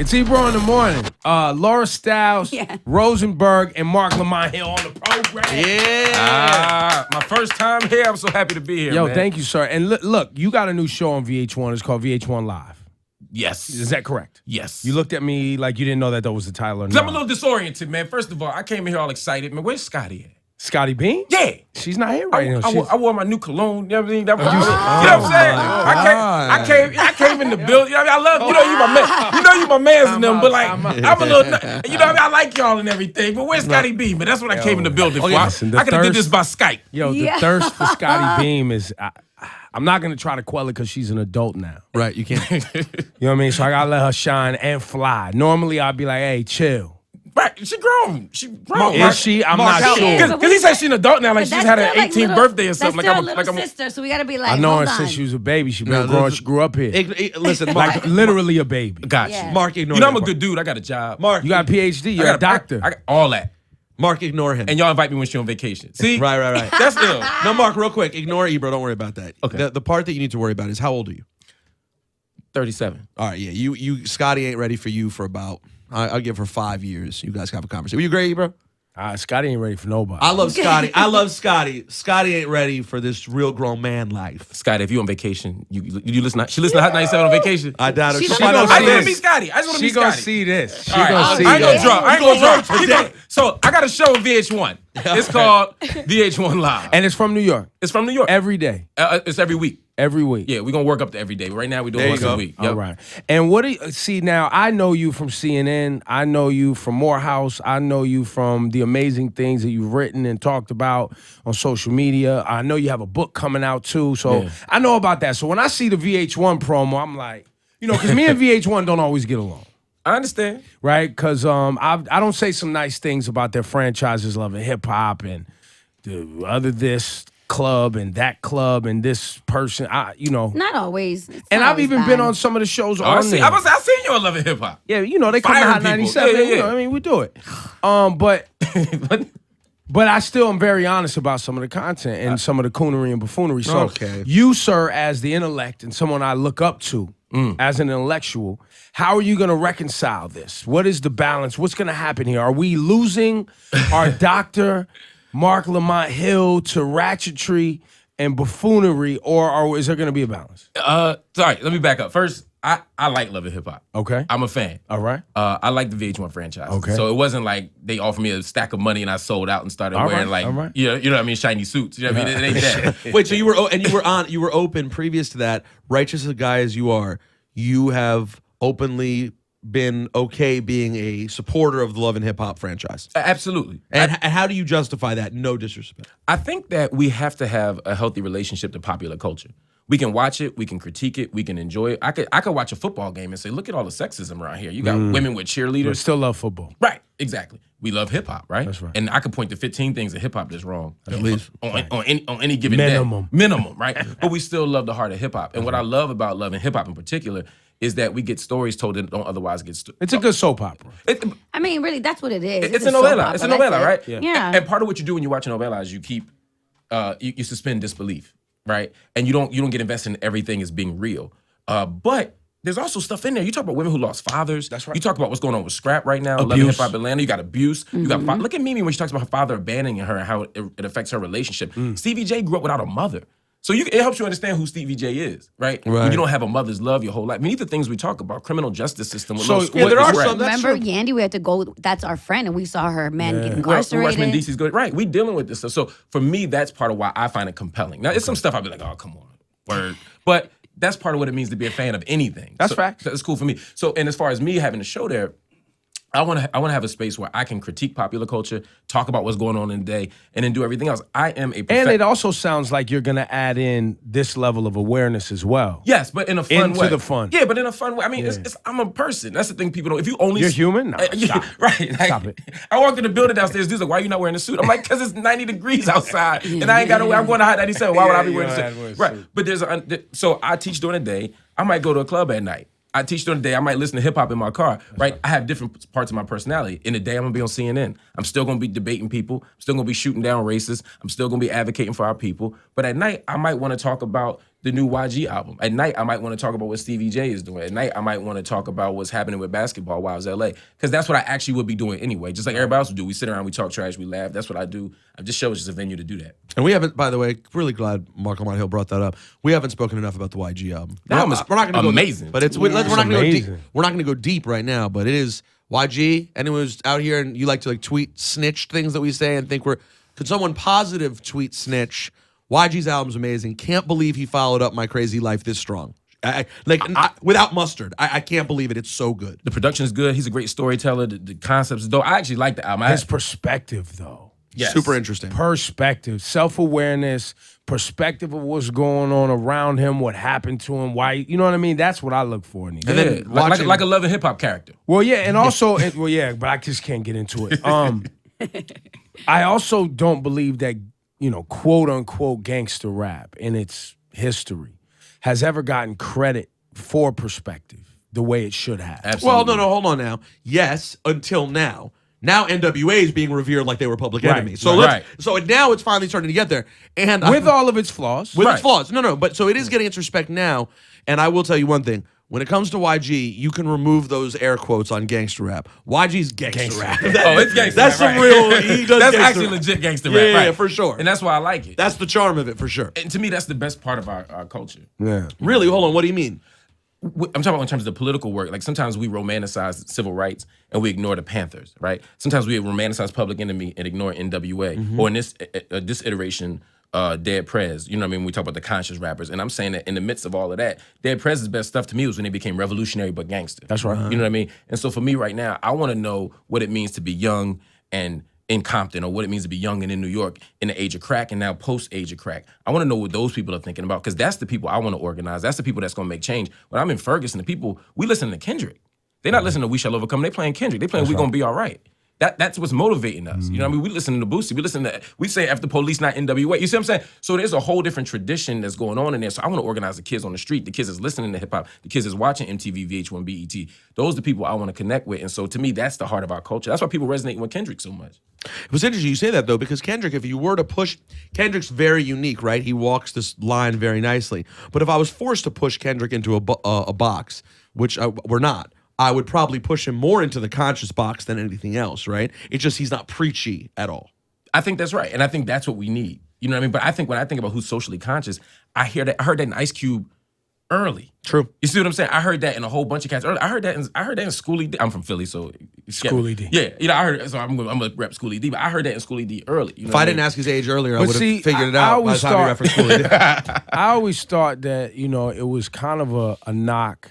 It's Ebro in the morning. Laura Stiles, Rosenberg, and Marc Lamont here on the program. Yeah. My first time here. I'm so happy to be here, Yo, man. thank you, sir. And look, you got a new show on VH1. It's called VH1 Live. Yes. Is that correct? Yes. You looked at me like you didn't know that was the title or I'm not. a little disoriented, man. First of all, I came in here all excited. Man, where's Scotty at? Scotty Bean? Yeah. She's not here right now. I wore my new cologne. You know what I mean? You know what I'm saying? I came in the building. You know what I mean? I love, you know, you my man. You know you my mans and them, but like, I'm a little, you know what I mean? I like y'all and everything, but where's Scotty Beam? Man, that's what I came in the building for. Listen, I could have did this by Skype. Yo, the thirst for Scotty Beam is... I'm not going to try to quell it because she's an adult now. Right, you can't. You know what I mean? So I got to let her shine and fly. Normally, I'd be like, hey, chill. Right, she grown. She grown. Is she? I'm not sure. Because he said she's an adult now, like she's had her 18th birthday or something. That's still a little sister, so we got to be like, I know hold her on. since she was a baby. She been growing. She grew up here. Listen, like Marc. literally a baby. Gotcha. Yeah. Marc, ignore You know that I'm a part. good dude. I got a job. Marc, You got a PhD. You're a doctor. I got all that. Marc, ignore him. And y'all invite me when she's on vacation. See? Right. That's ill. No, Marc, real quick, ignore Ebro. Don't worry about that. Okay. The part that you need to worry about is how old are you? 37. All right, yeah. You Scotty ain't ready for you for about, I'll give her 5 years. You guys can have a conversation. Were you great, Ebro? Scotty ain't ready for nobody. I love Scotty. I love Scotty. Scotty ain't ready for this real grown man life. Scotty, if you on vacation, you listen. She listen to Hot 97 on vacation. I doubt it. She I don't just want to be Scotty. I just want to be She gonna Scotty. see this. She All right, gonna see I ain't this. gonna drop. I ain't gonna drop. So I got a show on VH1. It's called VH1 Live. And it's from New York. It's from New York. Every day. It's every week. Every week. Yeah, we're gonna work up to every day. But right now we're doing There you once go. a week. All Yep. right. And what do you see now? I know you from CNN. I know you from Morehouse. I know you from the amazing things that you've written and talked about on social media. I know you have a book coming out too. So I know about that. So when I see the VH1 promo, I'm like, you know, because me and VH1 don't always get along. I understand. Right? Because I don't say some nice things about their franchises loving hip hop and the other this club and that club and this person. Not always. It's And not I've always even bad. been on some of the shows on there. I seen you on Love and Hip Hop. Yeah, you know, they come to Fire Hot people. 97. Yeah. You know, I mean, we do it. But I still am very honest about some of the content and some of the coonery and buffoonery. So Okay. you, sir, as the intellect and someone I look up to as an intellectual, how are you going to reconcile this? What is the balance? What's going to happen here? Are we losing our Dr. Marc Lamont Hill to ratchetry and buffoonery, or is there going to be a balance? Sorry, let me back up. First, I like Love and Hip Hop. Okay. I'm a fan. All right. I like the VH1 franchise. Okay. So it wasn't like they offered me a stack of money and I sold out and started All wearing right, all right. you know what I mean, shiny suits. You know what I mean? It ain't that. Wait, so you were open previous to that, righteous a guy as you are, you have openly been okay being a supporter of the Love and Hip Hop franchise. Absolutely. And how do you justify that? No disrespect. I think that we have to have a healthy relationship to popular culture. We can watch it, we can critique it, we can enjoy it. I could watch a football game and say, look at all the sexism around here. You got women with But cheerleaders. still love football. Right, exactly. We love hip hop, right? That's right. And I could point to 15 things that hip hop that's wrong. At least. On any given Minimum. day. Minimum, right? But we still love the heart of hip hop. And what I love about Love and Hip Hop in particular is that we get stories told that don't otherwise get It's a good soap opera. I mean, really, that's what it is. It's a soap novella. opera, It's a that's novella, it. right? Yeah. And part of what you do when you watch a novella is you keep you suspend disbelief, right? And you don't get invested in everything as being real. But there's also stuff in there. You talk about women who lost fathers. That's right. You talk about what's going on with Scrap right now. Love and Hip Hop Atlanta. You got abuse. You got look at Mimi when she talks about her father abandoning her and how it affects her relationship. Stevie J grew up without a mother. So it helps you understand who Stevie J is, right? When you don't have a mother's love your whole life. I mean, these are things we talk about. Criminal justice system. With So, Scrap. there are Scrap. some- That's Remember Yandy, we had to go, that's our friend, and we saw her man get Where incarcerated. Rushman DC's good. Right, we dealing with this stuff. So for me, that's part of why I find it compelling. Now, it's some stuff I'll be like, oh, come on, word. But that's part of what it means to be a fan of anything. That's facts. That's cool for me. So, and as far as me having a show there, I want to have a space where I can critique popular culture, talk about what's going on in the day, and then do everything else. I am a And it also sounds like you're going to add in this level of awareness as well. Yes, but in a fun way. Into the fun. Yeah, but in a fun way. I mean, I'm a person. That's the thing people don't. If you only You're human? Nah, stop. Right. Like, Stop it. I walked in the building downstairs. Dude's like, "Why are you not wearing a suit?" I'm like, "Cause it's 90 degrees outside, and I ain't got to wear. I'm going to Hot 97. Why would I be wearing a suit?" Right. But so I teach during the day. I might go to a club at night. I teach during the day. I might listen to hip hop in my car, right? I have different parts of my personality. In the day, I'm gonna be on CNN. I'm still gonna be debating people. I'm still gonna be shooting down racists. I'm still gonna be advocating for our people. But at night, I might want to talk about the new YG album. At night, I might want to talk about what Stevie J is doing. At night, I might want to talk about what's happening with basketball while I was in LA. Because that's what I actually would be doing anyway. Just like everybody else would do. We sit around, we talk trash, we laugh. That's what I do. This show is just a venue to do that. And we haven't, by the way, really glad Marc Lamont Hill brought that up. We haven't spoken enough about the YG album. That album is amazing. But we're not going to go deep. We're not going to go deep right now, but it is YG. Anyone who's out here and you like to like tweet snitch things that we say and think could someone positive tweet snitch? YG's album's amazing. Can't believe he followed up My Crazy Life this strong. Without mustard. I can't believe it. It's so good. The production is good. He's a great storyteller. The concepts is dope. I actually like the album. His perspective, though. Yes. Super interesting. Perspective, self-awareness, perspective of what's going on around him, what happened to him, why, you know what I mean? That's what I look for in these. And then like a Love and Hip Hop character. Well, yeah, and also, but I just can't get into it. I also don't believe that, quote unquote gangster rap in its history has ever gotten credit for perspective the way it should have. Absolutely. Well, no, hold on now. Yes, until now. Now NWA is being revered like they were Public Enemy. So so now it's finally starting to get there. And with all of its flaws. With its flaws. No, but so it is getting its respect now. And I will tell you one thing. When it comes to YG, you can remove those air quotes on gangster rap. YG's gangster rap. It's gangster That's rap. some real. He does that's gangster actually rap. legit gangster rap. Yeah, right. for sure. And that's why I like it. That's the charm of it, for sure. And to me, that's the best part of our culture. Yeah. Really? Hold on. What do you mean? I'm talking about in terms of the political work. Like sometimes we romanticize civil rights and we ignore the Panthers, right? Sometimes we romanticize Public Enemy and ignore NWA. Or in this iteration, Dead Prez. You know what I mean? We talk about the conscious rappers. And I'm saying that in the midst of all of that, Dead Prez's best stuff to me was when they became revolutionary but gangster. That's right. You know what I mean? And so for me right now, I want to know what it means to be young and in Compton, or what it means to be young and in New York in the age of crack and now post-age of crack. I want to know what those people are thinking about, because that's the people I want to organize. That's the people that's going to make change. When I'm in Ferguson, the people, we listen to Kendrick. They're not listening to We Shall Overcome. They playing Kendrick. They playing We Gonna Be All Right. That's what's motivating us. You know what I mean? We listen to Boosie. We say F the police, not NWA. You see what I'm saying? So there's a whole different tradition that's going on in there. So I want to organize the kids on the street, the kids that's listening to hip hop, the kids that's watching MTV, VH1, BET. Those are the people I want to connect with. And so to me, that's the heart of our culture. That's why people resonate with Kendrick so much. It was interesting you say that, though, because Kendrick, if you were to push, Kendrick's very unique, right? He walks this line very nicely. But if I was forced to push Kendrick into a box, which we're not, I would probably push him more into the conscious box than anything else, right? It's just he's not preachy at all. I think that's right. And I think that's what we need. You know what I mean? But I think when I think about who's socially conscious, I heard that in Ice Cube early. True. You see what I'm saying? I heard that in a whole bunch of cats early. I heard that in Schoolie D. I'm from Philly, so Schoolie D. Yeah, I heard. So I'm gonna rep Schoolie D. But I heard that in Schoolie D early. You know if I didn't ask his age earlier, I But would have see, figured it I out by the always time he referenced Schoolie D. I always thought that, it was kind of a knock,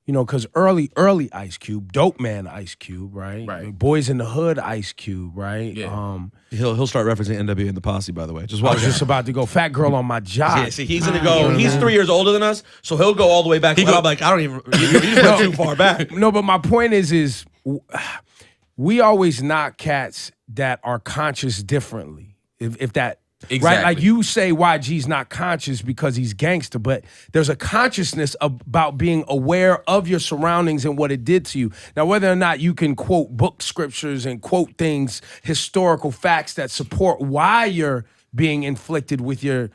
because early Ice Cube, Dope Man Ice Cube, right? Right. Boys in the Hood Ice Cube, right? Yeah. He'll start referencing NWA and the Posse, by the way. Just I watch was just about to go, Fat Girl on My Job. Yeah, see, he's gonna go. He's 3 years older than us, so he'll go all the way back. I'm like, I don't even. You just went too far back. No, but my point is we always knock cats that are conscious differently. If that. Exactly. Right? Like you say YG's not conscious because he's gangster, but there's a consciousness about being aware of your surroundings and what it did to you. Now, whether or not you can quote book scriptures and quote things, historical facts that support why you're being inflicted with your,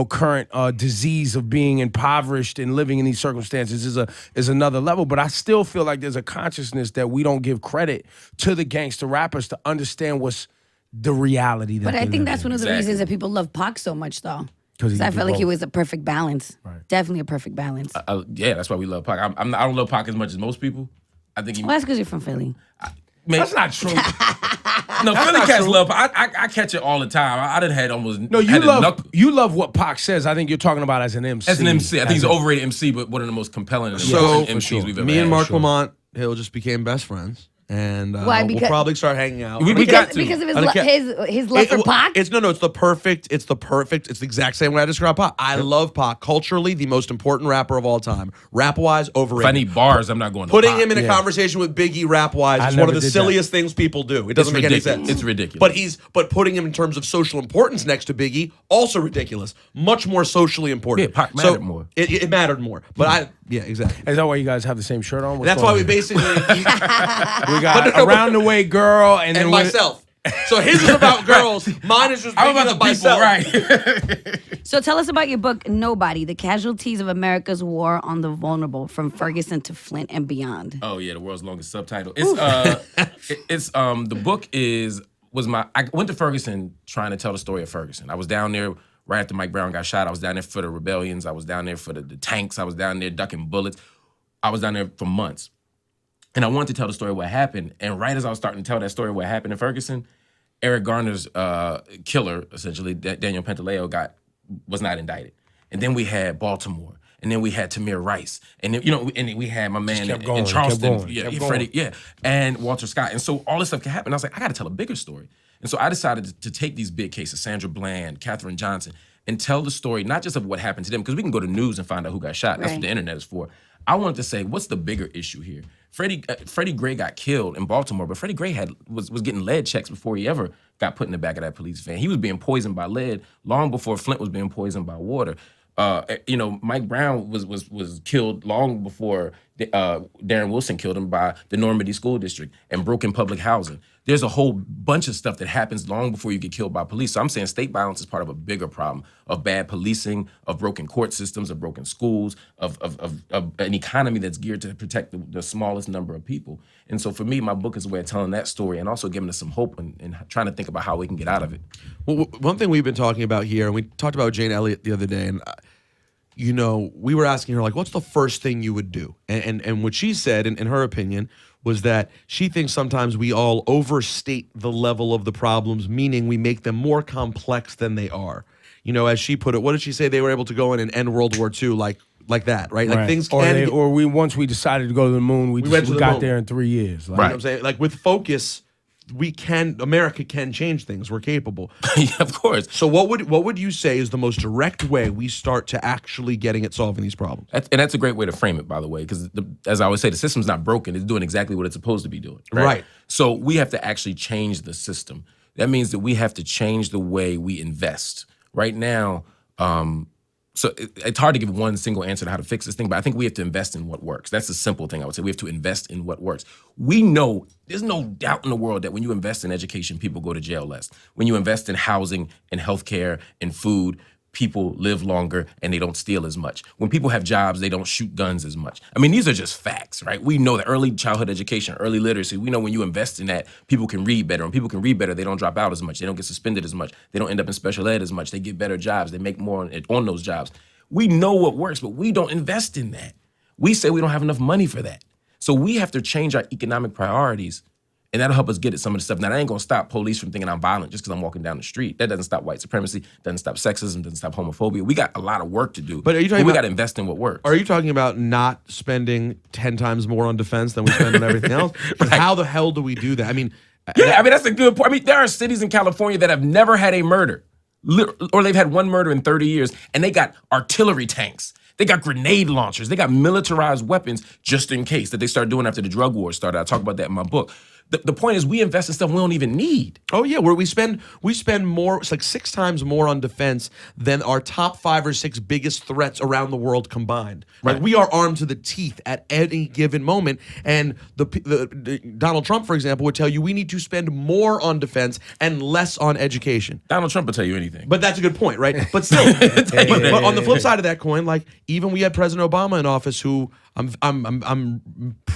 current disease of being impoverished and living in these circumstances is another level. But I still feel like there's a consciousness that we don't give credit to the gangster rappers to understand what's the reality. But I think that's one of the reasons that people love Pac so much, though. Because I felt like he was a perfect balance. Right. Definitely a perfect balance. Yeah, that's why we love Pac. I don't love Pac as much as most people. I think Well, that's because you're from Philly. That's not true. No, Philly cats love Pac. I catch it all the time. I done had almost. No, you love what Pac says. I think you're talking about as an MC. As an MC. I think he's an overrated MC, but one of the most compelling MCs we've ever had. Me and Marc Lamont Hill just became best friends. And Why? we'll probably start hanging out. We got to. Because of his love for Pac? It's the perfect. It's the exact same way I describe Pac. I love Pac. Culturally, the most important rapper of all time. Rap-wise, overrated. If I need bars, I'm not going to Putting Pac. him in a conversation with Biggie rap-wise is one of the silliest things people do. It doesn't make any sense. It's ridiculous. But putting him in terms of social importance next to Biggie, also ridiculous. Much more socially important. Yeah, Pac mattered more. It mattered more. But yeah, exactly. Is that why you guys have the same shirt on? That's why we basically... we got Around the Way Girl and then myself. So his is about girls. Mine is just I'm about the people, myself. right? So tell us about your book, Nobody, The Casualties of America's War on the Vulnerable, from Ferguson to Flint and Beyond. Oh yeah, the world's longest subtitle. It's the book I went to Ferguson trying to tell the story of Ferguson. I was down there right after Mike Brown got shot. I was down there for the rebellions. I was down there for the tanks. I was down there ducking bullets. I was down there for months. And I wanted to tell the story of what happened. And right as I was starting to tell that story of what happened in Ferguson, Eric Garner's killer, essentially, Daniel Pantaleo, was not indicted. And then we had Baltimore. And then we had Tamir Rice. And then, and then we had my man in Charleston. Freddie, and Walter Scott. And so all this stuff can happen. I was like, I got to tell a bigger story. And so I decided to take these big cases, Sandra Bland, Katherine Johnson, and tell the story, not just of what happened to them, because we can go to news and find out who got shot. That's what the internet is for. I wanted to say, what's the bigger issue here? Freddie Gray got killed in Baltimore, but Freddie Gray was getting lead checks before he ever got put in the back of that police van. He was being poisoned by lead long before Flint was being poisoned by water. Mike Brown was killed long before Darren Wilson killed him by the Normandy School District and broken public housing. There's a whole bunch of stuff that happens long before you get killed by police. So I'm saying state violence is part of a bigger problem of bad policing, of broken court systems, of broken schools, of an economy that's geared to protect the smallest number of people. And so for me, my book is a way of telling that story and also giving us some hope and trying to think about how we can get out of it. Well, one thing we've been talking about here, and we talked about Jane Elliott the other day, and we were asking her, like, what's the first thing you would do? And what she said, in her opinion, was that she thinks sometimes we all overstate the level of the problems, meaning we make them more complex than they are. As she put it, what did she say? They were able to go in and end World War II like that, right? Like things can... Once we decided to go to the moon, we got there in 3 years. Like, you know what I'm saying? Like, with focus... America can change things. We're capable. Yeah, of course. So what would you say is the most direct way we start to actually getting at solving these problems? And that's a great way to frame it, by the way, because as I always say, the system's not broken. It's doing exactly what it's supposed to be doing. Right. So we have to actually change the system. That means that we have to change the way we invest. Right now, so it's hard to give one single answer to how to fix this thing, but I think we have to invest in what works. That's the simple thing I would say. We have to invest in what works. We know, there's no doubt in the world that when you invest in education, people go to jail less. When you invest in housing and healthcare and food, people live longer and they don't steal as much. When people have jobs, they don't shoot guns as much. I mean, these are just facts, right? We know that early childhood education, early literacy, we know when you invest in that, people can read better. When people can read better, they don't drop out as much. They don't get suspended as much. They don't end up in special ed as much. They get better jobs. They make more on those jobs. We know what works, but we don't invest in that. We say we don't have enough money for that. So we have to change our economic priorities, and that'll help us get at some of the stuff. Now, that ain't gonna stop police from thinking I'm violent just because I'm walking down the street. That doesn't stop white supremacy, doesn't stop sexism, doesn't stop homophobia. We got a lot of work to do. But are you talking we got to invest in what works. Are you talking about not spending 10 times more on defense than we spend on everything else? Right. How the hell do we do that? I mean, that's a good point. I mean, there are cities in California that have never had a murder, or they've had one murder in 30 years, and they got artillery tanks. They got grenade launchers. They got militarized weapons just in case that they started doing after the drug war started. I talk about that in my book. The point is we invest in stuff we don't even need. Oh yeah, where we spend more, it's like 6 times more on defense than our top 5 or 6 biggest threats around the world combined. Right. Like we are armed to the teeth at any given moment. And the Donald Trump, for example, would tell you we need to spend more on defense and less on education. Donald Trump will tell you anything. But that's a good point, right? But still, but on the flip side of that coin, like even we had President Obama in office, who I'm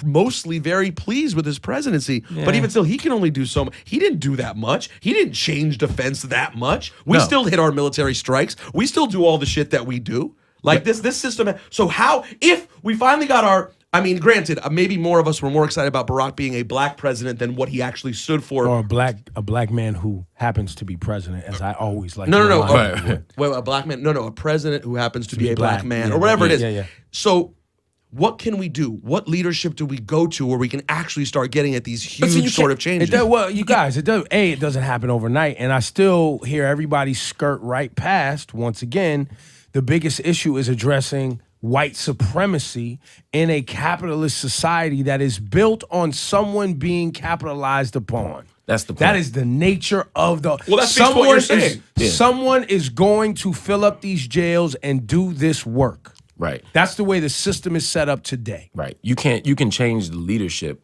mostly very pleased with his presidency. Yeah. But even still, he can only do so much. He didn't do that much. He didn't change defense that much. We still hit our military strikes. We still do all the shit that we do. Like this system. So how, if we finally got our, I mean, granted, maybe more of us were more excited about Barack being a black president than what he actually stood for. Or a black man who happens to be president, as I always like. No. Well, a black man. No, a president who happens to be a black man, or whatever it is. Yeah. So what can we do? What leadership do we go to where we can actually start getting at these huge sort of changes? It doesn't happen overnight. And I still hear everybody skirt right past, once again, the biggest issue is addressing white supremacy in a capitalist society that is built on someone being capitalized upon. That's the point. That is the nature of the... Well, that's what you're saying. Someone is going to fill up these jails and do this work. Right. That's the way the system is set up today. Right. You can change the leadership,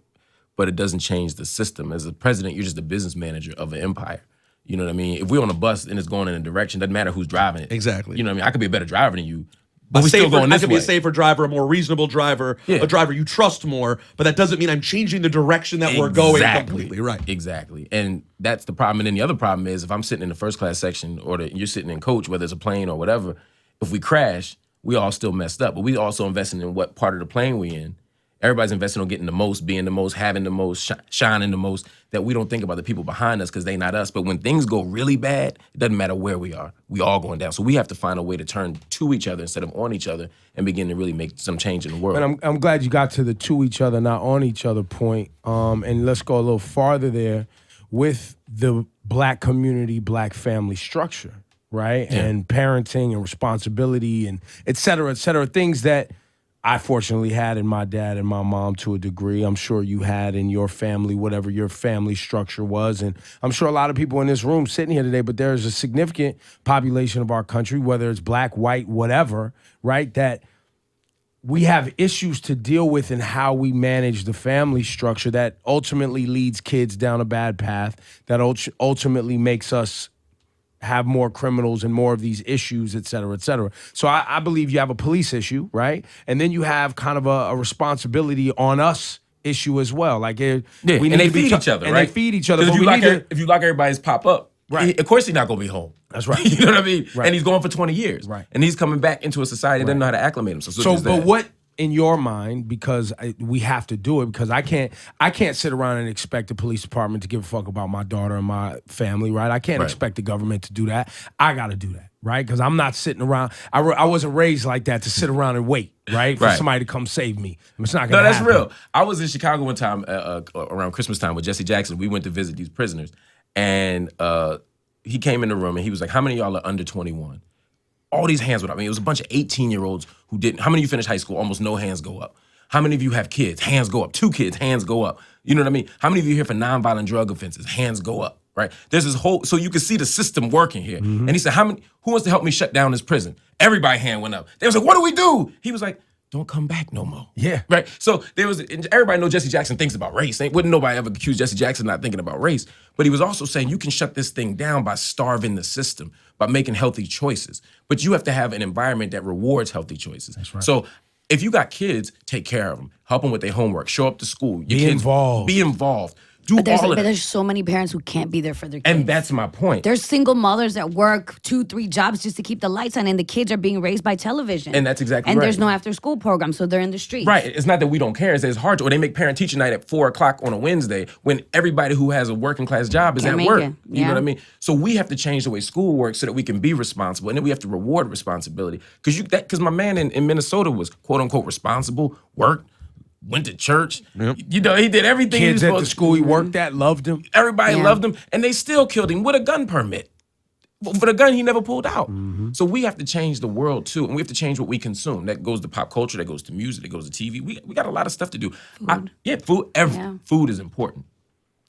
but it doesn't change the system. As a president, you're just a business manager of an empire. You know what I mean? If we're on a bus and it's going in a direction, doesn't matter who's driving it. Exactly. You know what I mean? I could be a better driver than you, but we're still going this way. I could be a safer driver, a more reasonable driver, a driver you trust more, but that doesn't mean I'm changing the direction that we're going completely. Right. Exactly. And that's the problem. And then the other problem is if I'm sitting in the first class section or you're sitting in coach, whether it's a plane or whatever, if we crash, we all still messed up. But we also investing in what part of the plane we in. Everybody's investing on getting the most, being the most, having the most, shining the most, that we don't think about the people behind us because they not us. But when things go really bad, it doesn't matter where we are. We all going down. So we have to find a way to turn to each other instead of on each other and begin to really make some change in the world. And I'm glad you got to the to each other, not on each other point. And let's go a little farther there with the black community, black family structure, right? Yeah. And parenting and responsibility and et cetera, things that I fortunately had in my dad and my mom to a degree. I'm sure you had in your family, whatever your family structure was. And I'm sure a lot of people in this room sitting here today, but there's a significant population of our country, whether it's black, white, whatever, right, that we have issues to deal with in how we manage the family structure that ultimately leads kids down a bad path, that ultimately makes us have more criminals and more of these issues, et cetera, et cetera. So I believe you have a police issue, right? And then you have kind of a responsibility on us issue as well. Like, we need and they feed each other, and right? they feed each other. Because But if you lock everybody's pop up, right? Of course he's not going to be home. That's right. You know what I mean? Right. And he's going for 20 years. Right. And he's coming back into a society that doesn't know how to acclimate himself. So but what, in your mind, because we have to do it, because I can't sit around and expect the police department to give a fuck about my daughter and my family, right? I can't expect the government to do that. I got to do that, right? Because I'm not sitting around. I wasn't raised like that to sit around and wait, right? For somebody to come save me. It's not going to happen. No, that's real. I was in Chicago one time around Christmas time with Jesse Jackson. We went to visit these prisoners, and he came in the room and he was like, "How many of y'all are under 21?" All these hands went up. I mean, it was a bunch of 18-year-olds who didn't. How many of you finished high school? Almost no hands go up. How many of you have kids? Hands go up. 2 kids, hands go up. You know what I mean? How many of you here for nonviolent drug offenses? Hands go up, right? There's this whole, so you can see the system working here. Mm-hmm. And he said, who wants to help me shut down this prison? Everybody hand went up. They was like, what do we do? He was like, don't come back no more. Yeah. Right? So everybody knows Jesse Jackson thinks about race. Wouldn't nobody ever accuse Jesse Jackson not thinking about race. But he was also saying you can shut this thing down by starving the system, by making healthy choices. But you have to have an environment that rewards healthy choices. That's right. So if you got kids, take care of them. Help them with their homework. Show up to school. Be involved. Be involved. Do But all of that. there's so many parents who can't be there for their kids. And that's my point. There's single mothers that work 2-3 jobs just to keep the lights on, and the kids are being raised by television. And that's exactly and right. And there's no after school program, so they're in the streets. Right. It's not that we don't care. It's that it's hard to. Or they make parent teacher night at 4:00 on a Wednesday when everybody who has a working class job is Can't at work. make it. You Yeah. know what I mean? So we have to change the way school works so that we can be responsible, and then we have to reward responsibility. Because my man in Minnesota was quote unquote responsible, worked, went to church. Yep. You know, he did everything. Kids he was at the school he worked at loved him. Everybody loved him, and they still killed him with a gun permit. For the gun he never pulled out. Mm-hmm. So we have to change the world too, and we have to change what we consume. That goes to pop culture, that goes to music, that goes to TV. We got a lot of stuff to do. Food. Food is important.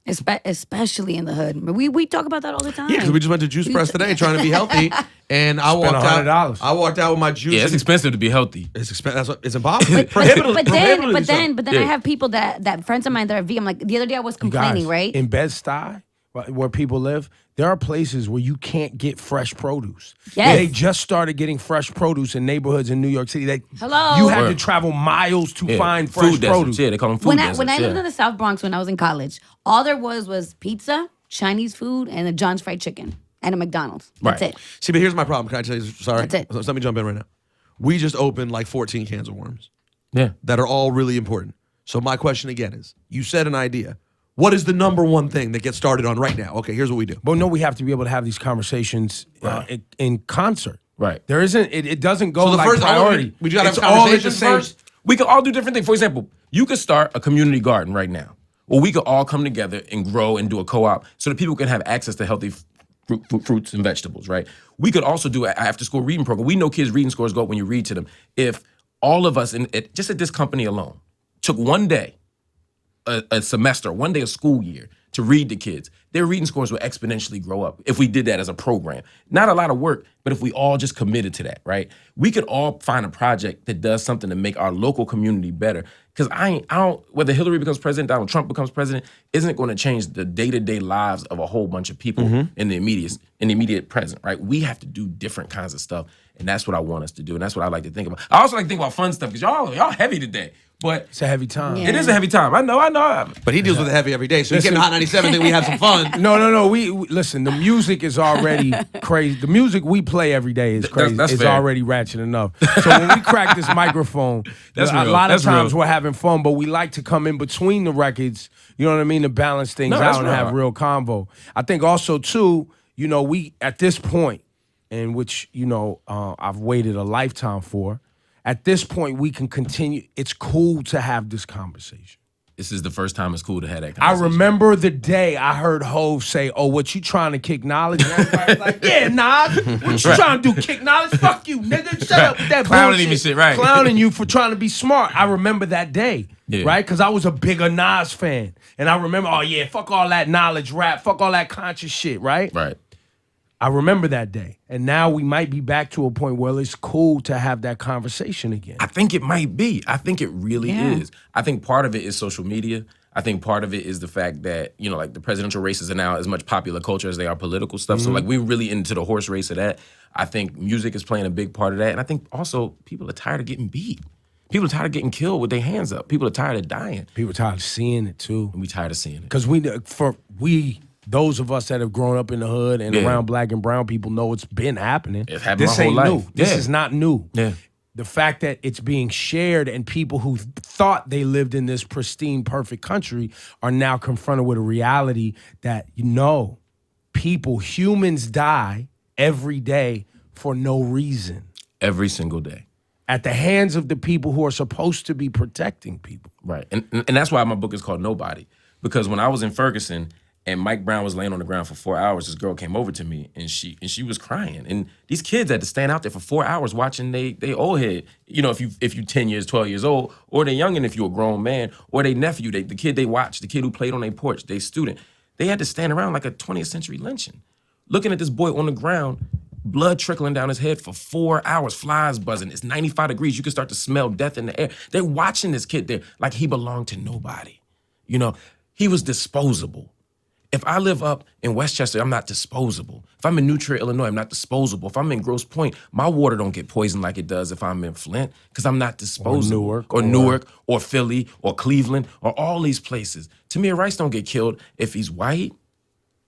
Especially in the hood. We talk about that all the time. Yeah, because we just went to Juice Press today trying to be healthy, and I walked out. I walked out with my juice. Yeah, it's expensive to be healthy. It's expensive. It's impossible. But then I have people that friends of mine that are vegan. Like the other day, I was complaining, right? In Bed-Stuy, where people live, there are places where you can't get fresh produce. Yes. They just started getting fresh produce in neighborhoods in New York City. Hello. You had to travel miles to find fresh food produce. Yeah, they call them food deserts. When I lived in the South Bronx when I was in college, all there was pizza, Chinese food, and a John's Fried Chicken and a McDonald's. That's it. See, but here's my problem. Can I tell you? Sorry. That's it. So let me jump in right now. We just opened like 14 cans of worms. Yeah. That are all really important. So my question again is, you said an idea. What is the number one thing that gets started on right now? Okay, here's what we do. But no, we have to be able to have these conversations in concert. Right. There isn't. It doesn't go So the like first priority. we just gotta have all at the conversations same. first. We could all do different things. For example, you could start a community garden right now, or we could all come together and grow and do a co-op so that people can have access to healthy fruits and vegetables, right? We could also do an after-school reading program. We know kids' reading scores go up when you read to them. If all of us, just at this company alone, took one day, a semester, one day a school year, to read to kids, their reading scores would exponentially grow up if we did that as a program. Not a lot of work, but if we all just committed to that, right? We could all find a project that does something to make our local community better. Because I don't, whether Hillary becomes president, Donald Trump becomes president, isn't going to change the day-to-day lives of a whole bunch of people in the immediate present, right? We have to do different kinds of stuff, and that's what I want us to do, and that's what I like to think about. I also like to think about fun stuff, because y'all heavy today. But it's a heavy time. Yeah. It is a heavy time. I know. But he deals with it heavy every day. So you get Hot 97, then we have some fun. No. We listen. The music is already crazy. The music we play every day is crazy. That's it's fair. already ratchet enough. So when we crack this microphone, That's a real. lot of That's times real. we're having fun, but we like to come in between the records. You know what I mean? To balance things No, that's out and real. have real convo. I think also too, we at this point, in which I've waited a lifetime for. At this point, we can continue. It's cool to have this conversation. This is the first time it's cool to have that I conversation. remember the day I heard Hov say, "Oh, what you trying to kick knowledge?" And everybody's like, "Yeah, nah. What you trying to do? Kick knowledge? Fuck you, nigga. Shut up with that Clowning bullshit. him and shit, right. Clowning you for trying to be smart." I remember that day, right? Because I was a bigger Nas fan, and I remember, oh yeah, fuck all that knowledge rap, fuck all that conscious shit, right? Right. I remember that day, and now we might be back to a point where it's cool to have that conversation again. I think it might be. I think it really Yeah. is. I think part of it is social media. I think part of it is the fact that, like the presidential races are now as much popular culture as they are political stuff. So like we're really into the horse race of that. I think music is playing a big part of that. And I think also people are tired of getting beat. People are tired of getting killed with their hands up. People are tired of dying. People tired of seeing it too. And we tired of seeing it. Because those of us that have grown up in the hood and around black and brown people know it's been happening. It's happened This my whole ain't life. new. This Yeah. is not new. Yeah. The fact that it's being shared and people who thought they lived in this pristine, perfect country are now confronted with a reality that, humans die every day for no reason Every single day. at the hands of the people who are supposed to be protecting people. Right. And that's why my book is called Nobody. Because when I was in Ferguson and Mike Brown was laying on the ground for 4 hours, this girl came over to me and she was crying. And these kids had to stand out there for 4 hours watching they old head. If you 10 years, 12 years old, or they youngin' if you're a grown man, or they nephew, the kid they watched, the kid who played on their porch, they student. They had to stand around like a 20th century lynching. Looking at this boy on the ground, blood trickling down his head for 4 hours, flies buzzing. It's 95 degrees. You can start to smell death in the air. They're watching this kid there like he belonged to nobody. He was disposable. If I live up in Westchester, I'm not disposable. If I'm in New Trier, Illinois, I'm not disposable. If I'm in Grosse Pointe, my water don't get poisoned like it does if I'm in Flint, because I'm not disposable. Or Newark, or Philly, or Cleveland, or all these places. Tamir Rice don't get killed if he's white,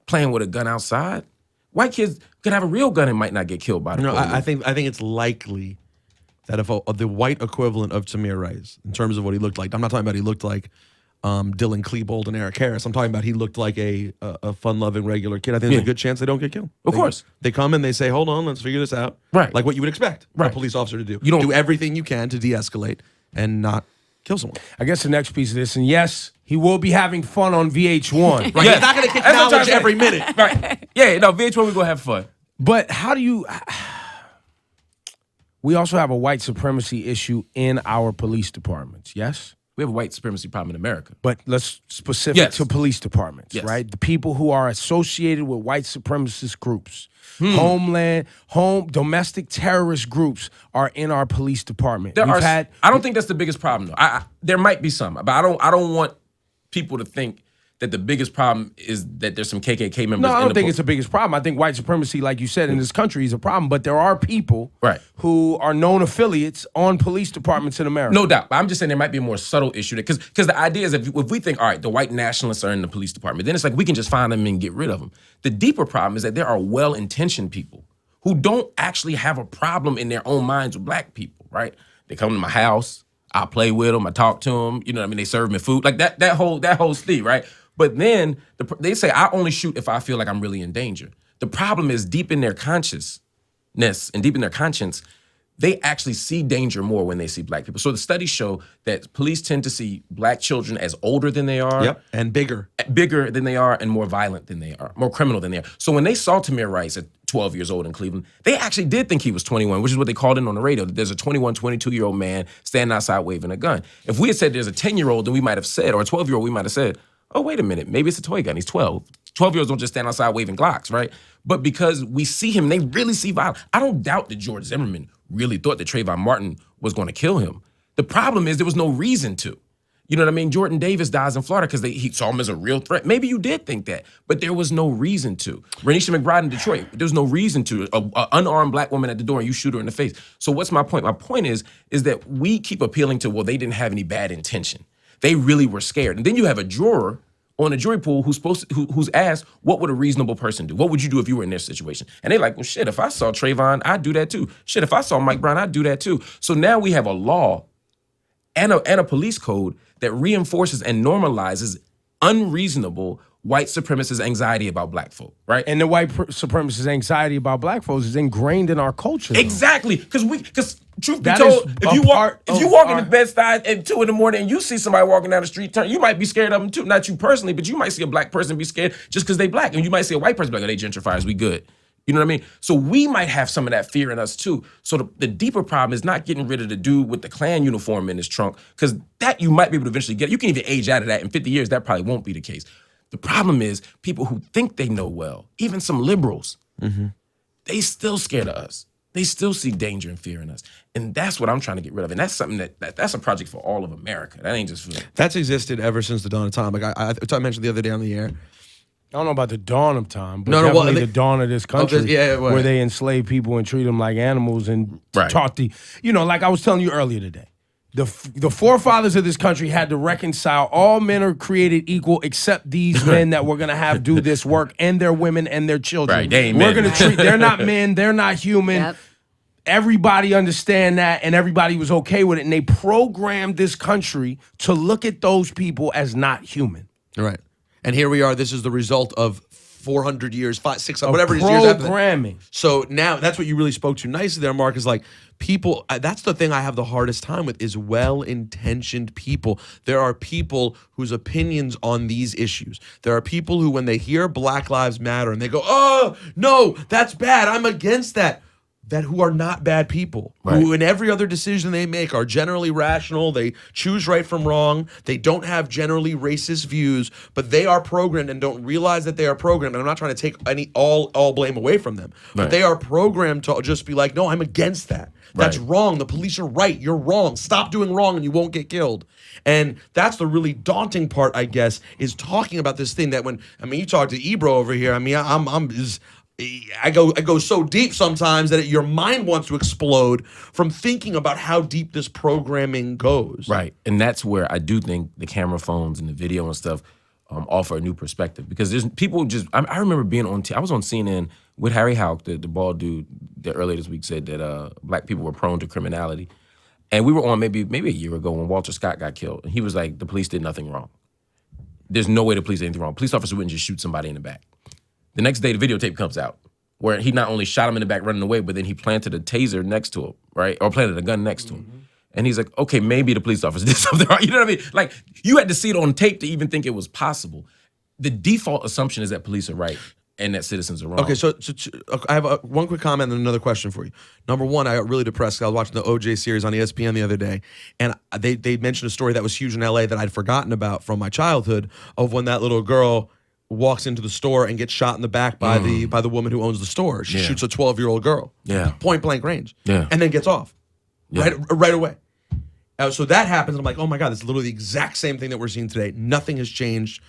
playing with a gun outside. White kids could have a real gun and might not get killed by the police. I think it's likely that if the white equivalent of Tamir Rice, in terms of what he looked like, I'm not talking about he looked like Dylan Klebold and Eric Harris. I'm talking about he looked like a fun-loving regular kid. I think there's a good chance they don't get killed. Of course. They come and they say, hold on, let's figure this out. Right. Like what you would expect a Right. police officer to do. You don't do everything you can to de-escalate and not kill someone. I guess the next piece of this, and yes, he will be having fun on VH1. Right. Yeah. He's not going to kick That's what I'm knowledge trying to every say. minute. Right. Yeah, no, VH1, we're going to have fun. But how do you... We also have a white supremacy issue in our police departments, yes? We have a white supremacy problem in America. But let's specific Yes. to police departments, Yes. right? The people who are associated with white supremacist groups, domestic terrorist groups are in our police department. I don't think that's the biggest problem, though. There might be some, but I don't want people to think that the biggest problem is that there's some KKK members. No, I in don't the think it's the biggest problem. I think white supremacy, like you said, in this country is a problem. But there are people who are known affiliates on police departments in America. No doubt. But I'm just saying there might be a more subtle issue because the idea is if we think, all right, the white nationalists are in the police department, then it's like we can just find them and get rid of them. The deeper problem is that there are well-intentioned people who don't actually have a problem in their own minds with black people, right? They come to my house, I play with them, I talk to them, you know what I mean? They serve me food, like that whole steam, right? But then they say, I only shoot if I feel like I'm really in danger. The problem is deep in their consciousness and deep in their conscience, they actually see danger more when they see black people. So the studies show that police tend to see black children as older than they are. Yep, and bigger Than they are and more violent than they are, more criminal than they are. So when they saw Tamir Rice at 12 years old in Cleveland, they actually did think he was 21, which is what they called in on the radio, that there's a 21, 22-year-old man standing outside waving a gun. If we had said there's a 10-year-old, then we might have said, or a 12-year-old, we might have said, oh, wait a minute, maybe it's a toy gun. He's 12. 12-year-olds don't just stand outside waving Glocks, right? But because we see him, they really see violence. I don't doubt that George Zimmerman really thought that Trayvon Martin was going to kill him. The problem is there was no reason to. You know what I mean? Jordan Davis dies in Florida because he saw him as a real threat. Maybe you did think that, but there was no reason to. Renisha McBride in Detroit, there was no reason to. An unarmed black woman at the door and you shoot her in the face. So what's my point? My point is that we keep appealing to, well, they didn't have any bad intention. They really were scared. And then you have a juror on a jury pool who's asked, what would a reasonable person do? What would you do if you were in their situation? And they're like, well, shit, if I saw Trayvon, I'd do that too. Shit, if I saw Mike Brown, I'd do that too. So now we have a law and a police code that reinforces and normalizes unreasonable white supremacist anxiety about black folk, right? And the white supremacist anxiety about black folks is ingrained in our culture. Exactly, because truth be told, if you walk in the Bed-Stuy at 2 a.m. and you see somebody walking down the street, you might be scared of them too. Not you personally, but you might see a black person be scared just because they black, and you might see a white person be like, oh, they gentrifiers, we good. You know what I mean? So we might have some of that fear in us too. So the deeper problem is not getting rid of the dude with the Klan uniform in his trunk, because that you might be able to eventually get. You can even age out of that. In 50 years, that probably won't be the case. The problem is people who think they know well, even some liberals, they still scared of us. They still see danger and fear in us. And that's what I'm trying to get rid of. And that's something that's a project for all of America. That ain't just for... That's existed ever since the dawn of time. Like I mentioned the other day on the air, I don't know about the dawn of time, but definitely the dawn of this country, where they enslave people and treat them like animals and taught like I was telling you earlier today, the forefathers of this country had to reconcile all men are created equal except these men that we're going to have do this work, and their women and their children. Right, they ain't we're men. going to treat, they're not men, they're not human. Yep. Everybody understand that, and everybody was okay with it, and they programmed this country to look at those people as not human. Right. And here we are. This is the result of 400 years, 500, 600, whatever it is years after programming. So now that's what you really spoke to nicely there, Mark, is like people, that's the thing I have the hardest time with is well-intentioned people. There are people whose opinions on these issues. There are people who, when they hear Black Lives Matter and they go, oh, no, that's bad, I'm against that. That who are not bad people, who in every other decision they make are generally rational, they choose right from wrong, they don't have generally racist views, but they are programmed and don't realize that they are programmed. And I'm not trying to take all blame away from them, but they are programmed to just be like, no, I'm against that. That's wrong. The police are right. You're wrong. Stop doing wrong and you won't get killed. And that's the really daunting part, I guess, is talking about this thing that you talk to Ebro over here. I go so deep sometimes that your mind wants to explode from thinking about how deep this programming goes. Right, and that's where I do think the camera phones and the video and stuff offer a new perspective, because there's people just. I remember being on. I was on CNN with Harry Houck, the bald dude that earlier this week said that black people were prone to criminality, and we were on maybe a year ago when Walter Scott got killed, and he was like, the police did nothing wrong. There's no way the police did anything wrong. Police officer wouldn't just shoot somebody in the back. The next day, the videotape comes out where he not only shot him in the back running away, but then he planted a taser next to him, right? Or planted a gun next to him. And he's like, okay, maybe the police officer did something wrong. You know what I mean? Like, you had to see it on tape to even think it was possible. The default assumption is that police are right and that citizens are wrong. Okay, so I have one quick comment and another question for you. Number one, I got really depressed. I was watching the OJ series on ESPN the other day, and they mentioned a story that was huge in LA that I'd forgotten about from my childhood, of when that little girl walks into the store and gets shot in the back by the woman who owns the store. She shoots a 12-year-old girl, point blank range, and then gets off right away. So that happens, and I'm like, oh my God, this is literally the exact same thing that we're seeing today. Nothing has changed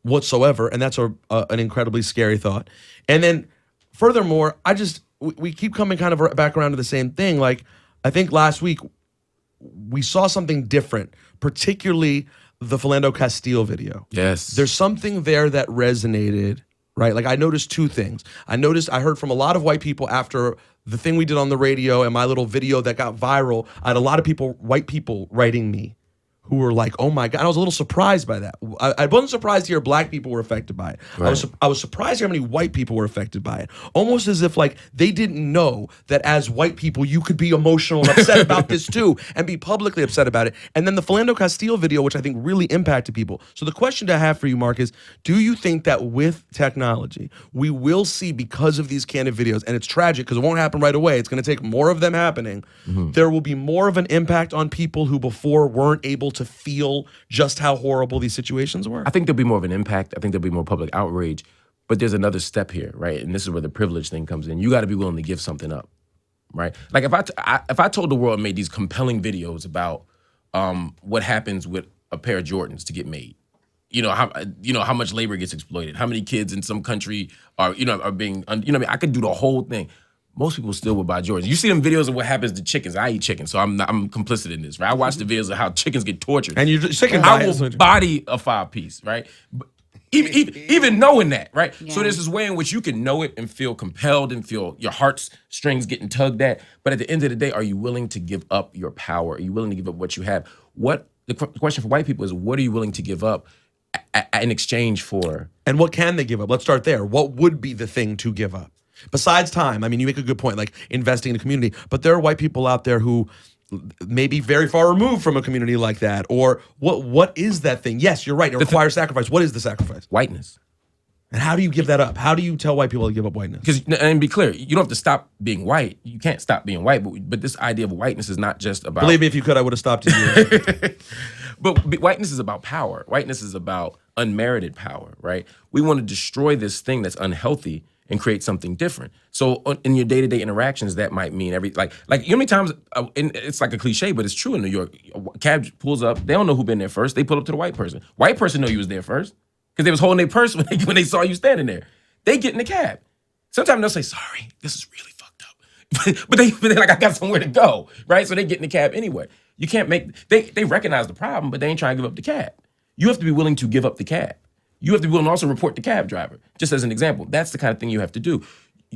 whatsoever, and that's an incredibly scary thought. And then furthermore, we keep coming kind of back around to the same thing. Like, I think last week we saw something different, particularly the Philando Castile video. Yes. There's something there that resonated, right? Like, I noticed two things. I heard from a lot of white people after the thing we did on the radio and my little video that got viral. I had a lot of white people writing me who were like, oh my God. And I was a little surprised by that. I wasn't surprised to hear black people were affected by it. Right. I was surprised how many white people were affected by it. Almost as if like they didn't know that as white people, you could be emotional and upset about this too, and be publicly upset about it. And then the Philando Castile video, which I think really impacted people. So the question I have for you, Marc, is do you think that with technology, we will see, because of these candid videos, and it's tragic because it won't happen right away, it's going to take more of them happening, there will be more of an impact on people who before weren't able to feel just how horrible these situations were? I think there'll be more of an impact. I think there'll be more public outrage. But there's another step here, right? And this is where the privilege thing comes in. You got to be willing to give something up, right? Like if I told the world and made these compelling videos about what happens with a pair of Jordans to get made, how much labor gets exploited, how many kids in some country are being, I could do the whole thing. Most people still would buy Jordans. You see them videos of what happens to chickens. I eat chicken, so I'm complicit in this, right? I watch the videos of how chickens get tortured. And you're chicken I will body a 5-piece, right? But even knowing that, right? Yeah. So there's this way in which you can know it and feel compelled and feel your heart's strings getting tugged at. But at the end of the day, are you willing to give up your power? Are you willing to give up what you have? The question for white people is, what are you willing to give up in exchange for? And what can they give up? Let's start there. What would be the thing to give up? Besides time, I mean, you make a good point, like investing in the community, but there are white people out there who may be very far removed from a community like that. Or what is that thing? Yes, you're right. It requires sacrifice. What is the sacrifice? Whiteness. And how do you give that up? How do you tell white people to give up whiteness? And be clear, you don't have to stop being white. You can't stop being white, but this idea of whiteness is not just about... Believe me, if you could, I would have stopped you. But whiteness is about power. Whiteness is about unmerited power, right? We want to destroy this thing that's unhealthy and create something different. So in your day-to-day interactions, that might mean like you know how many times, and it's like a cliche, but it's true in New York, a cab pulls up, they don't know who been there first, they pull up to the white person. White person know you was there first, because they was holding their purse when they saw you standing there. They get in the cab. Sometimes they'll say, sorry, this is really fucked up. but they're like, I got somewhere to go, right? So they get in the cab anyway. You can't they recognize the problem, but they ain't trying to give up the cab. You have to be willing to give up the cab. You have to be willing to also report the cab driver, just as an example. That's the kind of thing you have to do.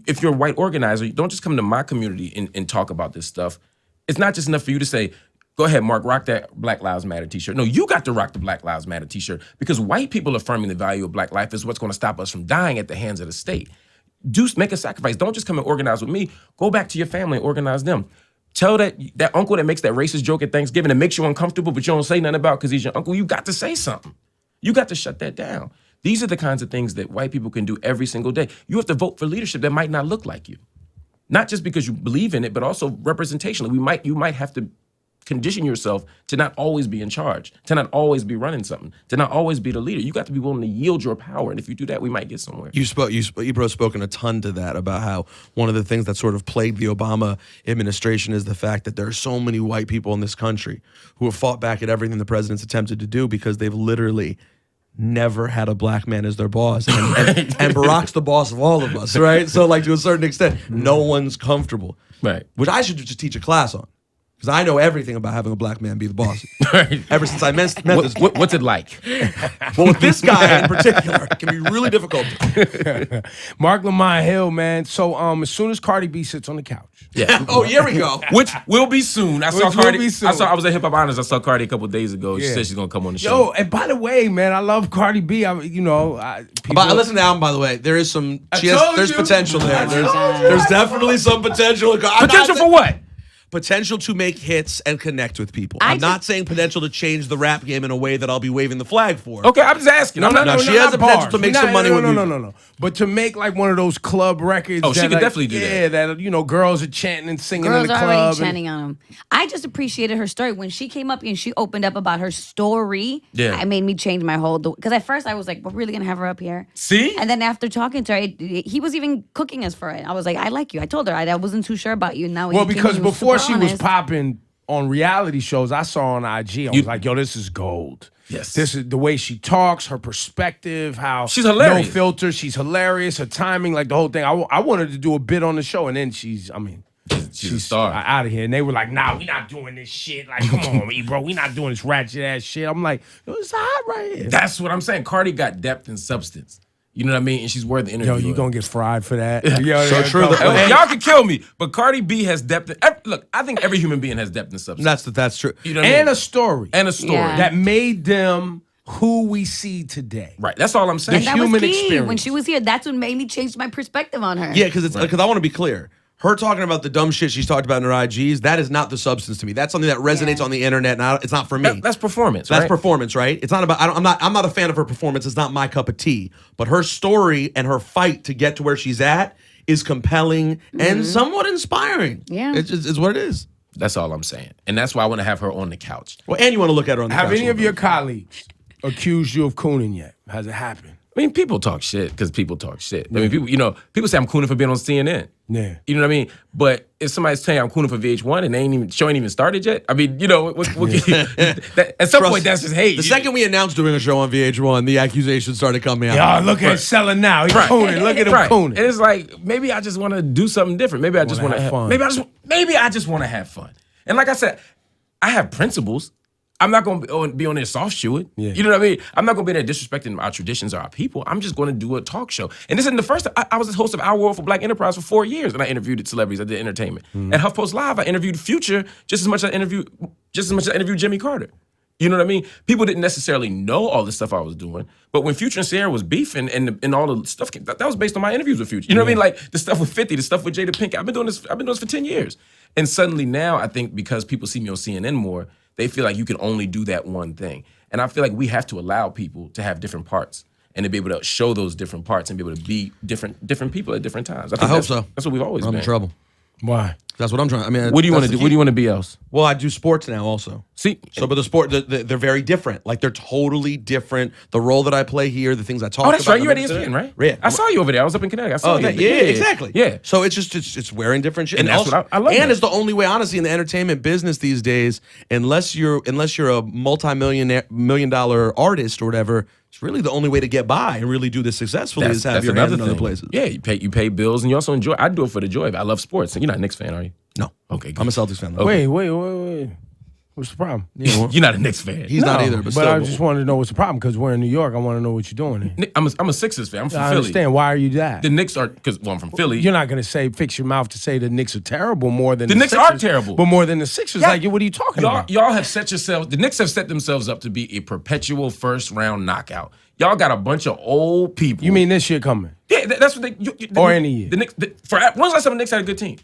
If you're a white organizer, you don't just come to my community and talk about this stuff. It's not just enough for you to say, go ahead, Marc, rock that Black Lives Matter t-shirt. No, you got to rock the Black Lives Matter t-shirt, because white people affirming the value of black life is what's going to stop us from dying at the hands of the state. Make a sacrifice. Don't just come and organize with me. Go back to your family and organize them. Tell that uncle that makes that racist joke at Thanksgiving that makes you uncomfortable, but you don't say nothing about because he's your uncle. You got to say something. You got to shut that down. These are the kinds of things that white people can do every single day. You have to vote for leadership that might not look like you. Not just because you believe in it, but also representationally. You might have to condition yourself to not always be in charge, to not always be running something, to not always be the leader. You got to be willing to yield your power. And if you do that, we might get somewhere. Ebro's spoken a ton to that, about how one of the things that sort of plagued the Obama administration is the fact that there are so many white people in this country who have fought back at everything the president's attempted to do because they've literally never had a black man as their boss. And Barack's the boss of all of us, right? So like to a certain extent, no one's comfortable. Right. Which I should just teach a class on. Because I know everything about having a black man be the boss. Ever since I met this. What's it like? Well, with this guy in particular, it can be really difficult. Marc Lamont Hill, man. So as soon as Cardi B sits on the couch. Yeah. Oh, here we go. Which will be soon. I saw Cardi. Be soon. I was at Hip Hop Honors. I saw Cardi a couple of days ago. She said she's gonna come on the show. Yo, and by the way, man, I love Cardi B. But listen to the album, by the way. There is some. There's potential there. There's definitely some potential. Potential for what? Potential to make hits and connect with people. I'm not saying potential to change the rap game in a way that I'll be waving the flag for. Okay, I'm just asking. She has the potential to make some money with music. No. But to make like one of those club records. Oh, she could definitely do that. Yeah, that girls are chanting and singing girls in the club. Girls are already chanting on them. I just appreciated her story. When she came up and she opened up about her story, it made me change my whole... Because at first I was like, we're really going to have her up here? See? And then after talking to her, he was even cooking us for it. I was like, I like you. I told her I wasn't too sure about you. Now because before she was popping on reality shows, I saw on IG, I was like, yo, this is gold. Yes. This is the way she talks, her perspective, how she's hilarious. No filter, she's hilarious, her timing, like the whole thing. I wanted to do a bit on the show, and then she's a star. Out of here. And they were like, nah, we not doing this shit. Like, come on, Ebro, we not doing this ratchet ass shit. I'm like, yo, it's hot right here. That's what I'm saying. Cardi got depth and substance. You know what I mean? And she's worth the interview. Yo, you gonna get fried for that. So true. Y'all can kill me, but Cardi B has depth. Look, I think every human being has depth and substance. That's true. You know what I mean? A story. And a story. Yeah. That made them who we see today. Right. That's all I'm saying. The that human was key. experience. When she was here, that's what made me change my perspective on her. Yeah, because I want to be clear. Her talking about the dumb shit she's talked about in her IGs, that is not the substance to me. That's something that resonates on the internet, and it's not for me. That's performance, That's right? performance, right? It's not about. I'm not a fan of her performance. It's not my cup of tea. But her story and her fight to get to where she's at is compelling and somewhat inspiring. Yeah, it's what it is. That's all I'm saying. And that's why I want to have her on the couch. Well, and you want to look at her on the couch. Have any of your colleagues accused you of cooning yet? Has it happened? I mean, people talk shit because people talk shit. I mean, people say I'm cooning for being on CNN. Yeah. You know what I mean? But if somebody's saying I'm cooning for VH1 and the show ain't even started yet, I mean, at some point that's just hate. The second we announced doing a show on VH1, the accusations started coming out. Y'all look at him selling now. He's cooning. Look at him cooning. And it's like, maybe I just want to do something different. Maybe I just want to have fun. Maybe I just want to have fun. And like I said, I have principles. I'm not going to be on there soft shoeing. Yeah. You know what I mean? I'm not going to be there disrespecting our traditions or our people. I'm just going to do a talk show. And this isn't the first time. I was the host of Our World for Black Enterprise for 4 years, and I interviewed celebrities. I did entertainment. At HuffPost Live, I interviewed Future just as much as I interviewed Jimmy Carter. You know what I mean? People didn't necessarily know all the stuff I was doing, but when Future and Sierra was beefing and all the stuff, that was based on my interviews with Future. You know what I mean? Like the stuff with 50, the stuff with Jada Pinkett. I've been doing this for 10 years. And suddenly now, I think because people see me on CNN more, they feel like you can only do that one thing. And I feel like we have to allow people to have different parts and to be able to show those different parts and be able to be different people at different times. I hope so. That's what we've always I'm been. in trouble. Why? That's what I'm trying. I mean, what do you want to do? What do you want to be else? Well, I do sports now also. See, but the sport, they're very different. Like they're totally different. The role that I play here, the things I talk about. Oh, that's right. You at ESPN, right? Yeah. I saw you over there. I was up in Connecticut. I saw you. Yeah, exactly. Yeah. So it's just it's wearing different shit. And that's also, what I love. And that. it's the only way, honestly, in the entertainment business these days, unless you're a multi-million dollar artist or whatever. It's really the only way to get by and really do this successfully is have your hands in other places. Yeah, you pay bills and you also enjoy. I do it for the joy of it. I love sports. And you're not a Knicks fan, are you? No. Okay, good. I'm a Celtics fan. Though. Okay. Wait. What's the problem? You're not a Knicks fan. He's not either. But still, I just wanted to know what's the problem because we're in New York. I want to know what you're doing here. I'm a Sixers fan. I'm from Philly. I understand. Why are you that? The Knicks are because I'm from Philly. You're not going to fix your mouth to say the Knicks are terrible more than the Knicks Sixers, are terrible, but more than the Sixers. Yeah. Like, what are you talking about? Y'all have set yourselves. The Knicks have set themselves up to be a perpetual first round knockout. Y'all got a bunch of old people. You mean this year coming? Yeah, that's what or any year. The Knicks. When's the last time the Knicks had a good team?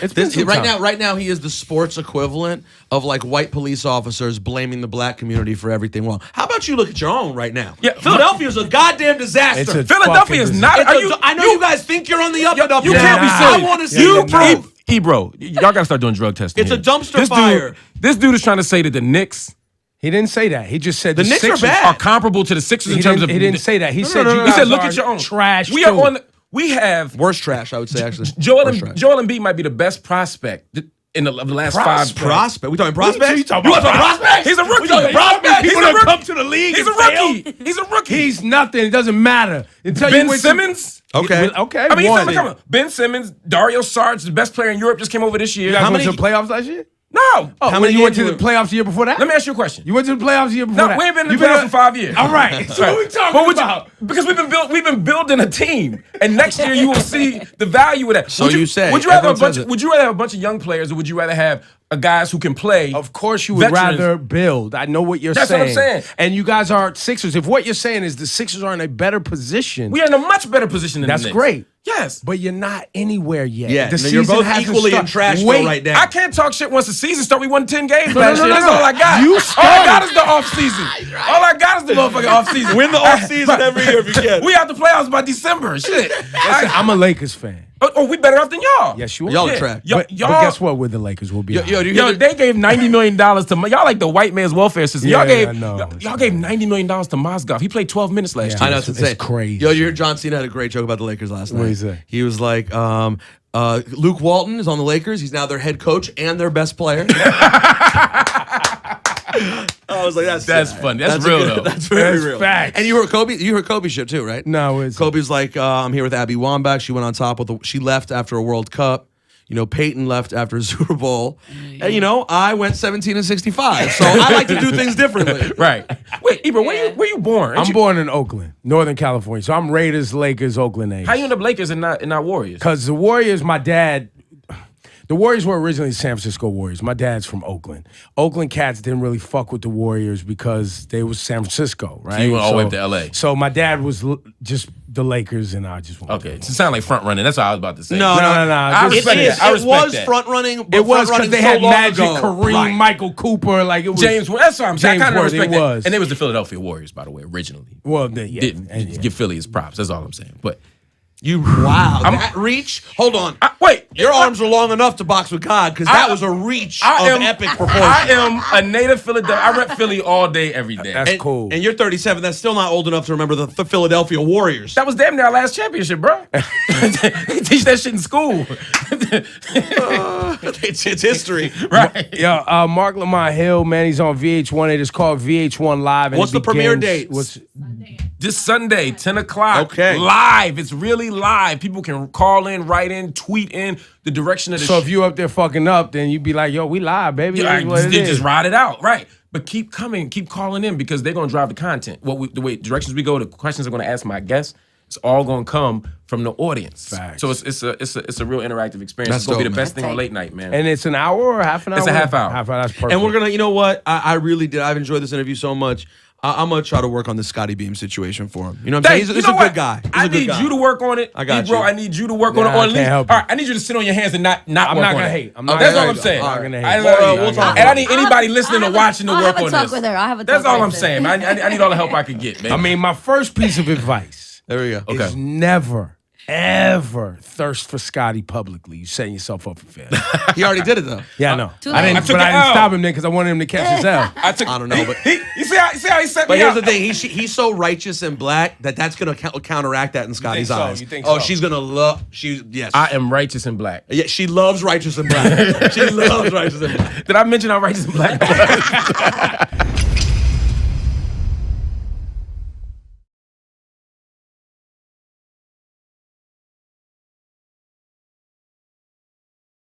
Right now, he is the sports equivalent of like white police officers blaming the black community for everything wrong. How about you look at your own right now? Yeah, Philadelphia is a goddamn disaster. Philadelphia is not. I know you guys think you're on the up and up. You can't be silly. I want to see you proof. Ebro, y'all gotta start doing drug testing. It's a dumpster fire. This dude is trying to say that the Knicks. He didn't say that. He just said the Knicks Sixers are bad. Are comparable to the Sixers in terms of. He didn't say that. He said He said look at your own trash. We have worse trash, I would say actually. Joel Embiid might be the best prospect in the last 5 prospect. We talking prospects? You talking about prospects? He's a rookie. We talking prospects? People that come to the league. He's a rookie. He's a rookie. He's nothing. It doesn't matter. Ben Simmons. Okay. Okay. I mean, come on. Ben Simmons, Dario Saric, the best player in Europe, just came over this year. You guys went to the playoffs last year? No. How many you went to the playoffs the year before that? Let me ask you a question. You went to the playoffs the year before that? No, we ain't been in the playoffs in 5 years. All right. So what we talking about? Because we've been building a team, and next year you will see the value of that. So you say. Would you rather have a bunch of young players, or would you rather have guys who can play? Of course, you would rather build. I know what you're saying. That's what I'm saying. And you guys are Sixers. If what you're saying is the Sixers are in a better position, we are in a much better position than the Knicks. That's great. Yes. But you're not anywhere yet. Yeah, the you're both equally in trash right now. I can't talk shit once the season starts. We won 10 games last year. That's all I got. You all I got is the offseason. All I got is the motherfucking offseason. Win the offseason every year if you can. We out the playoffs by December. Shit. I'm a Lakers fan. Oh, we better off than y'all. Yes, you are. Y'all are trash. But guess what? With the Lakers, we'll be they gave $90 million to y'all like the white man's welfare system. Y'all gave $90 million to Mozgov. He played 12 minutes last year. I know it's crazy. You hear John Cena had a great joke about the Lakers last night. What did he say? He was like, Luke Walton is on the Lakers. He's now their head coach and their best player. I was like, that's funny. That's real though. That's very real. Facts. And you heard Kobe's shit too, right? No, Kobe's like, I'm here with Abby Wambach. She went on top with she left after a World Cup. You know, Peyton left after a Super Bowl. And, you know, I went 17-65. So I like to do things differently. Right. Wait, Ebro, where you born? I'm born in Oakland, Northern California. So I'm Raiders, Lakers, Oakland A's. How you end up Lakers and not Warriors? Because the Warriors, my dad... The Warriors were originally San Francisco Warriors. My dad's from Oakland. Oakland cats didn't really fuck with the Warriors because they was San Francisco, right? So you went all the way up to L.A. So my dad was just the Lakers, and I just went. Okay, it sound like front running. That's what I was about to say. No. I respect that. It was front running. It was because they had Magic, Kareem, Michael Cooper, like it was James. That's what I'm saying. I kind of respect that. Was. And it was the Philadelphia Warriors, by the way, originally. Well, Didn't give Philly his props. That's all I'm saying. But That reach? Hold on. Wait. Your arms are long enough to box with God because that was a reach of epic proportion. I am a native Philadelphia. I rep Philly all day, every day. That's cool. And you're 37. That's still not old enough to remember the Philadelphia Warriors. That was damn near our last championship, bro. They teach that shit in school. It's history. Right. Yo, Marc Lamont Hill, man, he's on VH1. It is called VH1 Live. And What's the premiere date? This Sunday, 10 o'clock. Okay. Live. It's really live. People can call in, write in, tweet in the direction of the So if you up there fucking up, then you be like, yo, we live, baby. Yeah, That's what it is. just ride it out. Right. But keep coming, keep calling in because they're going to drive the content. The way directions we go, the questions I'm going to ask my guests, it's all going to come from the audience. Facts. So it's a real interactive experience. That's it's going to be dope, the best thing on late night, man. And it's an hour or half an hour? It's a half hour. Half hour, that's perfect. And we're going to, you know what? I really did. I've enjoyed this interview so much. I'm going to try to work on this Scotty Beam situation for him. You know what I'm saying? He's a good guy. I need you to work on it. I got Ebro, you. I need you to work on it. I Or at can't least, all help you. right, I need you to sit on your hands and not I'm work not on gonna it. hate. I'm not That's gonna all I'm hate. saying. I'm not gonna hate. I love you. We'll talk And I about need anybody listening to watching to I'll work have a on talk this. with her. I'll have a That's talk all with I'm her. saying. I need all the help I could get, man. I mean, my first piece of advice There we go. is never, ever thirst for Scotty publicly. You setting yourself up for failure. He already did it, though. Yeah, I know. Too I late. didn't, I took but I an didn't L. stop him then because I wanted him to catch his L. I don't know, but you see how he set but me here's up? the thing. He's so righteous and black that's going to counteract that in Scotty's so? eyes. You think Oh, so? she's going to love. Yes. I am righteous and black. Yeah, she loves righteous and black. She loves righteous and black. Did I mention how righteous and black I was?